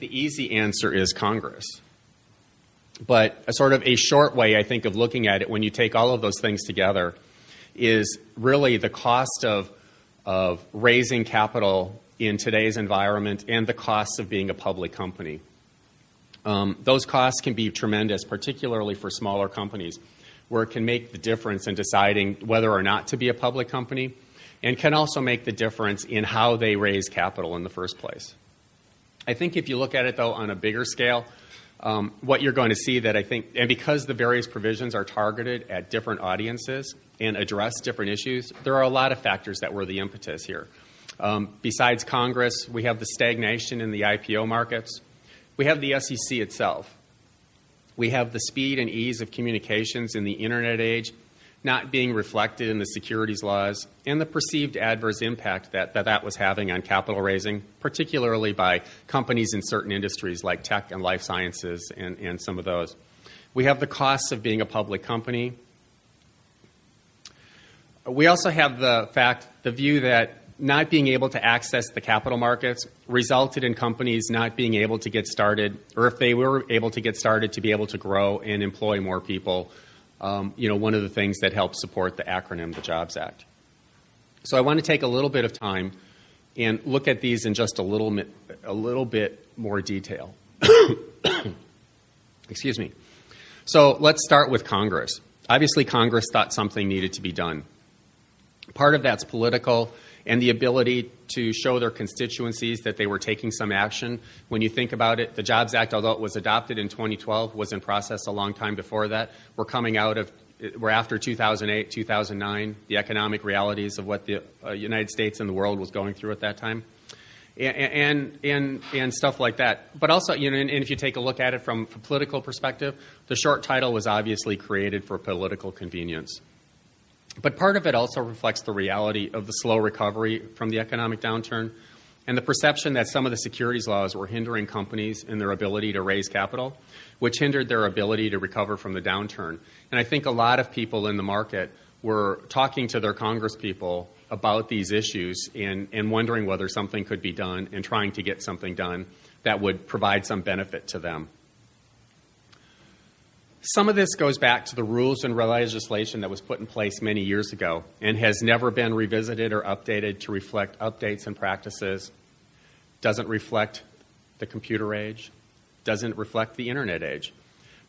the easy answer is Congress. But a sort of a short way, I think, of looking at it when you take all of those things together is really the cost of raising capital in today's environment and the costs of being a public company. Those costs can be tremendous, particularly for smaller companies, where it can make the difference in deciding whether or not to be a public company, and can also make the difference in how they raise capital in the first place. I think if you look at it, though, on a bigger scale, what you're going to see that I think, and because the various provisions are targeted at different audiences and address different issues, there are a lot of factors that were the impetus here. Besides Congress, we have the stagnation in the IPO markets. We have the SEC itself. We have the speed and ease of communications in the Internet age not being reflected in the securities laws, and the perceived adverse impact that was having on capital raising, particularly by companies in certain industries like tech and life sciences and some of those. We have the costs of being a public company. We also have the view that not being able to access the capital markets resulted in companies not being able to get started, or if they were able to get started, to be able to grow and employ more people. One of the things that helps support the acronym, the Jobs Act. So I want to take a little bit of time and look at these in just a little bit more detail. Excuse me. So let's start with Congress. Obviously, Congress thought something needed to be done. Part of that's political and the ability to show their constituencies that they were taking some action. When you think about it, the Jobs Act, although it was adopted in 2012, was in process a long time before that. We're after 2008, 2009, the economic realities of what the United States and the world was going through at that time, and stuff like that. But also, and if you take a look at it from a political perspective, the short title was obviously created for political convenience. But part of it also reflects the reality of the slow recovery from the economic downturn and the perception that some of the securities laws were hindering companies in their ability to raise capital, which hindered their ability to recover from the downturn. And I think a lot of people in the market were talking to their Congress people about these issues and wondering whether something could be done and trying to get something done that would provide some benefit to them. Some of this goes back to the rules and legislation that was put in place many years ago and has never been revisited or updated to reflect updates and practices, doesn't reflect the computer age, doesn't reflect the Internet age.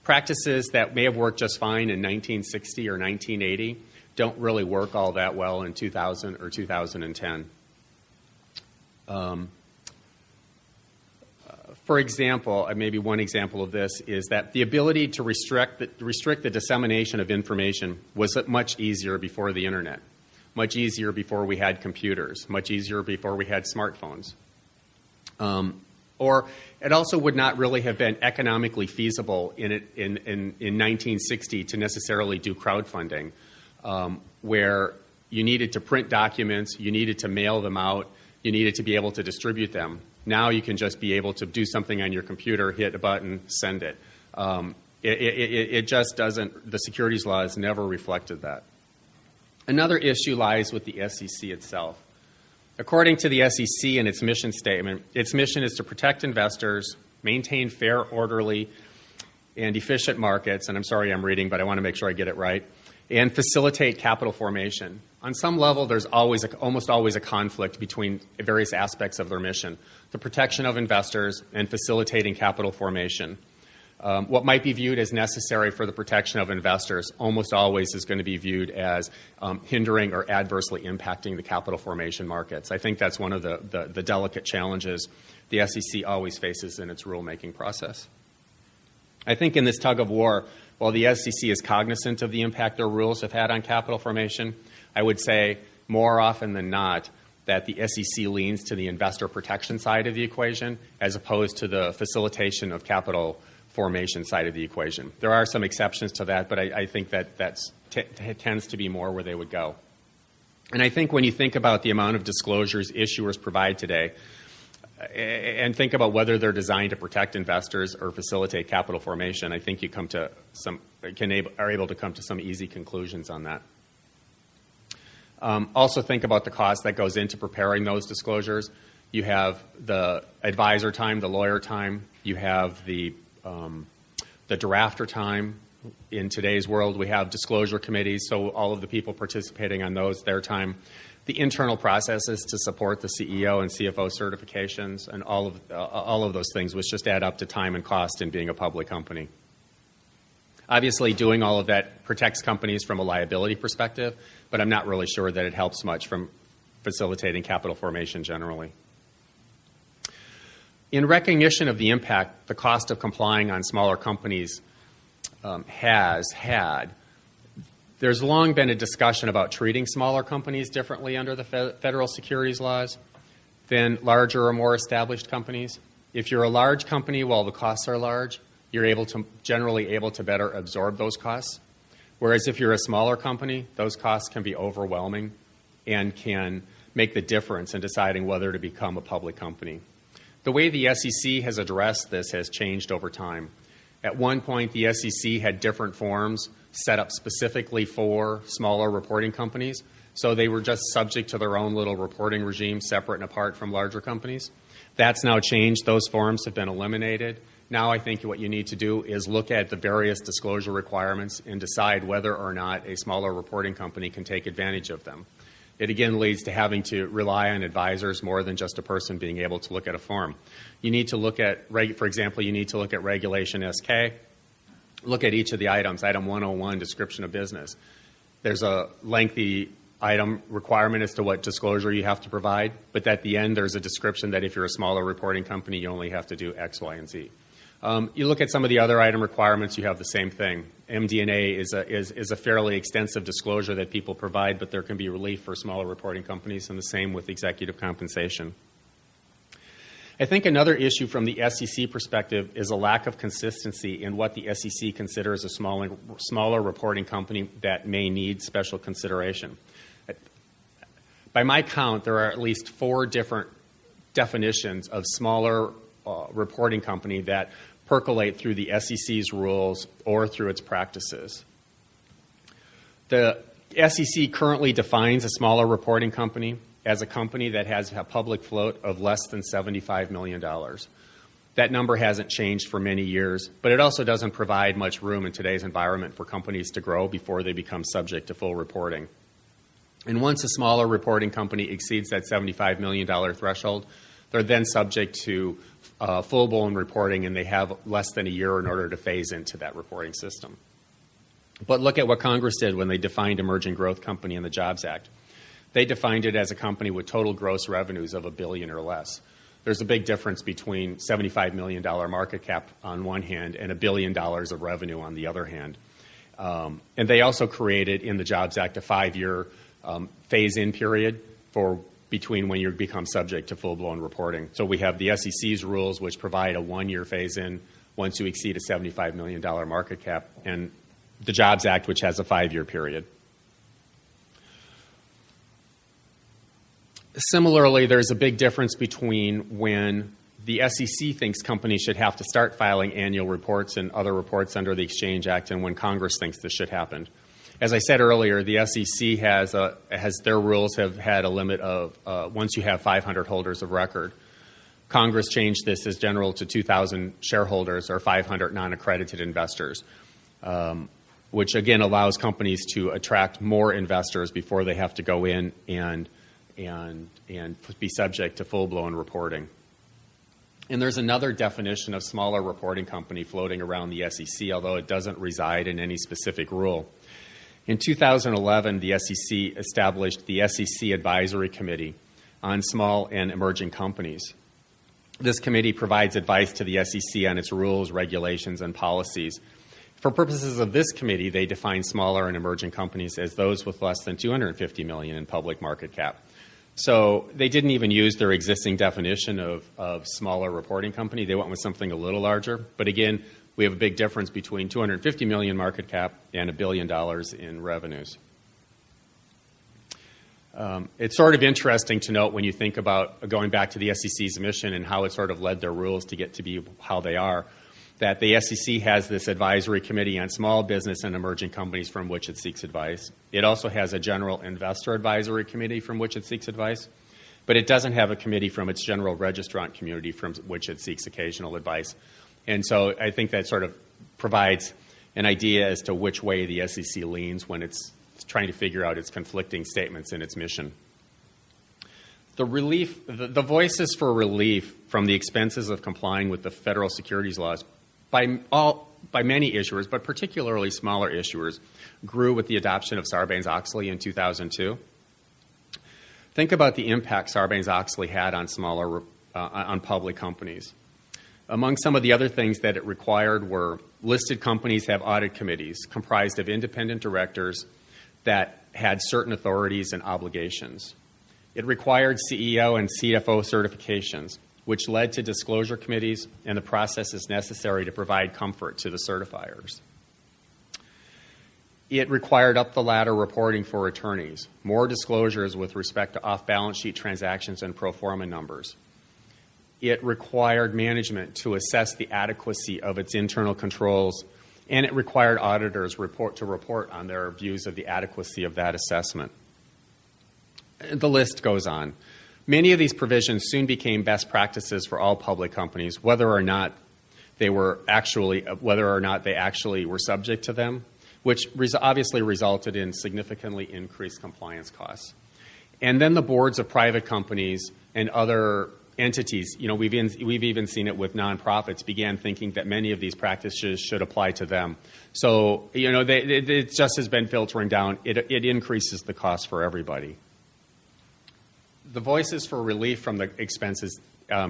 Practices that may have worked just fine in 1960 or 1980 don't really work all that well in 2000 or 2010. For example, maybe one example of this is that the ability to restrict the dissemination of information was much easier before the Internet, much easier before we had computers, much easier before we had smartphones. Or it also would not really have been economically feasible in 1960 to necessarily do crowdfunding, where you needed to print documents, you needed to mail them out, you needed to be able to distribute them. Now you can just be able to do something on your computer, hit a button, send it. It just doesn't, the securities laws never reflected that. Another issue lies with the SEC itself. According to the SEC and its mission statement, its mission is to protect investors, maintain fair, orderly, and efficient markets, and I'm sorry I'm reading, but I want to make sure I get it right, and facilitate capital formation. On some level, there's almost always a conflict between various aspects of their mission, the protection of investors and facilitating capital formation. What might be viewed as necessary for the protection of investors almost always is going to be viewed as hindering or adversely impacting the capital formation markets. I think that's one of the delicate challenges the SEC always faces in its rulemaking process. I think in this tug of war, while the SEC is cognizant of the impact their rules have had on capital formation, I would say more often than not that the SEC leans to the investor protection side of the equation as opposed to the facilitation of capital formation side of the equation. There are some exceptions to that, but I think that tends to be more where they would go. And I think when you think about the amount of disclosures issuers provide today, and think about whether they're designed to protect investors or facilitate capital formation, I think you are able to come to some easy conclusions on that. Also think about the cost that goes into preparing those disclosures. You have the advisor time, the lawyer time. You have the drafter time. In today's world, we have disclosure committees, so all of the people participating on those, their time. The internal processes to support the CEO and CFO certifications, and all of those things, which just add up to time and cost in being a public company. Obviously, doing all of that protects companies from a liability perspective, but I'm not really sure that it helps much from facilitating capital formation generally. In recognition of the impact the cost of complying on smaller companies has had, there's long been a discussion about treating smaller companies differently under the federal securities laws than larger or more established companies. If you're a large company, while the costs are large, you're generally able to better absorb those costs. Whereas if you're a smaller company, those costs can be overwhelming and can make the difference in deciding whether to become a public company. The way the SEC has addressed this has changed over time. At one point, the SEC had different forms set up specifically for smaller reporting companies, so they were just subject to their own little reporting regime, separate and apart from larger companies. That's now changed. Those forms have been eliminated. Now I think what you need to do is look at the various disclosure requirements and decide whether or not a smaller reporting company can take advantage of them. It again leads to having to rely on advisors more than just a person being able to look at a form. You need to look at, for example, you need to look at Regulation SK. Look at each of the items. Item 101, description of business. There's a lengthy item requirement as to what disclosure you have to provide, but at the end there's a description that if you're a smaller reporting company, you only have to do X, Y, and Z. You look at some of the other item requirements, you have the same thing. MD&A is a fairly extensive disclosure that people provide, but there can be relief for smaller reporting companies, and the same with executive compensation. I think another issue from the SEC perspective is a lack of consistency in what the SEC considers a smaller reporting company that may need special consideration. By my count, there are at least 4 different definitions of smaller reporting company that percolate through the SEC's rules or through its practices. The SEC currently defines a smaller reporting company as a company that has a public float of less than $75 million. That number hasn't changed for many years, but it also doesn't provide much room in today's environment for companies to grow before they become subject to full reporting. And once a smaller reporting company exceeds that $75 million threshold, they're then subject to full-blown reporting, and they have less than a year in order to phase into that reporting system. But look at what Congress did when they defined emerging growth company in the Jobs Act. They defined it as a company with total gross revenues of $1 billion or less. There's a big difference between $75 million market cap on one hand and $1 billion of revenue on the other hand. And they also created in the Jobs Act a 5-year phase-in period for between when you become subject to full-blown reporting. So we have the SEC's rules, which provide a 1-year phase-in once you exceed a $75 million market cap, and the Jobs Act, which has a 5-year period. Similarly, there's a big difference between when the SEC thinks companies should have to start filing annual reports and other reports under the Exchange Act and when Congress thinks this should happen. As I said earlier, the SEC has their rules have had a limit of once you have 500 holders of record. Congress changed this as general to 2,000 shareholders or 500 non-accredited investors, which again allows companies to attract more investors before they have to go in and be subject to full-blown reporting. And there's another definition of smaller reporting company floating around the SEC, although it doesn't reside in any specific rule. In 2011, the SEC established the SEC Advisory Committee on Small and Emerging Companies. This committee provides advice to the SEC on its rules, regulations, and policies. For purposes of this committee, they define smaller and emerging companies as those with less than $250 million in public market cap. So they didn't even use their existing definition of smaller reporting company. They went with something a little larger. But again, we have a big difference between $250 million market cap and $1 billion in revenues. It's sort of interesting to note when you think about going back to the SEC's mission and how it sort of led their rules to get to be how they are, that the SEC has this advisory committee on small business and emerging companies from which it seeks advice. It also has a general investor advisory committee from which it seeks advice. but it doesn't have a committee from its general registrant community from which it seeks occasional advice. And so I think that sort of provides an idea as to which way the SEC leans when it's trying to figure out its conflicting statements in its mission. The voices for relief from the expenses of complying with the federal securities laws by many issuers, but particularly smaller issuers, grew with the adoption of Sarbanes-Oxley in 2002. Think about the impact Sarbanes-Oxley had on on public companies. Among some of the other things that it required were listed companies have audit committees comprised of independent directors that had certain authorities and obligations. It required CEO and CFO certifications, which led to disclosure committees and the processes necessary to provide comfort to the certifiers. It required up-the-ladder reporting for attorneys, more disclosures with respect to off-balance sheet transactions and pro forma numbers. It required management to assess the adequacy of its internal controls, and it required auditors to report on their views of the adequacy of that assessment. The list goes on. Many of these provisions soon became best practices for all public companies, whether or not they actually were subject to them, which obviously resulted in significantly increased compliance costs. And then the boards of private companies and other entities, we've even seen it with nonprofits, began thinking that many of these practices should apply to them. So, it just has been filtering down. It increases the cost for everybody. The voices for relief from the expenses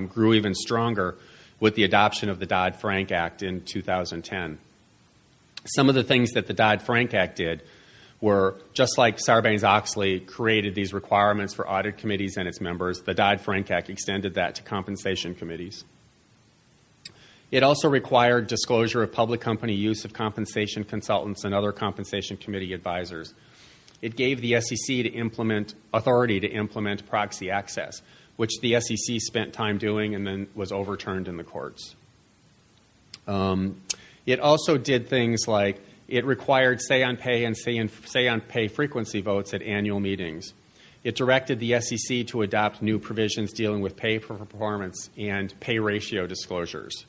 grew even stronger with the adoption of the Dodd-Frank Act in 2010. Some of the things that the Dodd-Frank Act did were, just like Sarbanes-Oxley created these requirements for audit committees and its members, the Dodd-Frank Act extended that to compensation committees. It also required disclosure of public company use of compensation consultants and other compensation committee advisors. It gave the SEC authority to implement proxy access, which the SEC spent time doing and then was overturned in the courts. It also did things like it required say-on-pay and say-on-pay frequency votes at annual meetings. It directed the SEC to adopt new provisions dealing with pay for performance and pay ratio disclosures.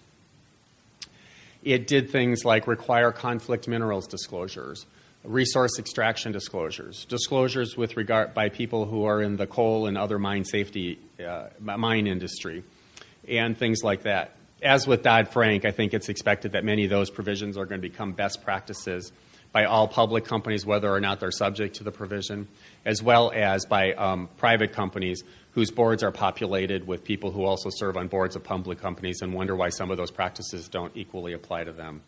It did things like require conflict minerals disclosures, resource extraction disclosures with regard by people who are in the coal and other mine industry, and things like that. As with Dodd-Frank, I think it's expected that many of those provisions are going to become best practices by all public companies, whether or not they're subject to the provision, as well as by private companies whose boards are populated with people who also serve on boards of public companies and wonder why some of those practices don't equally apply to them.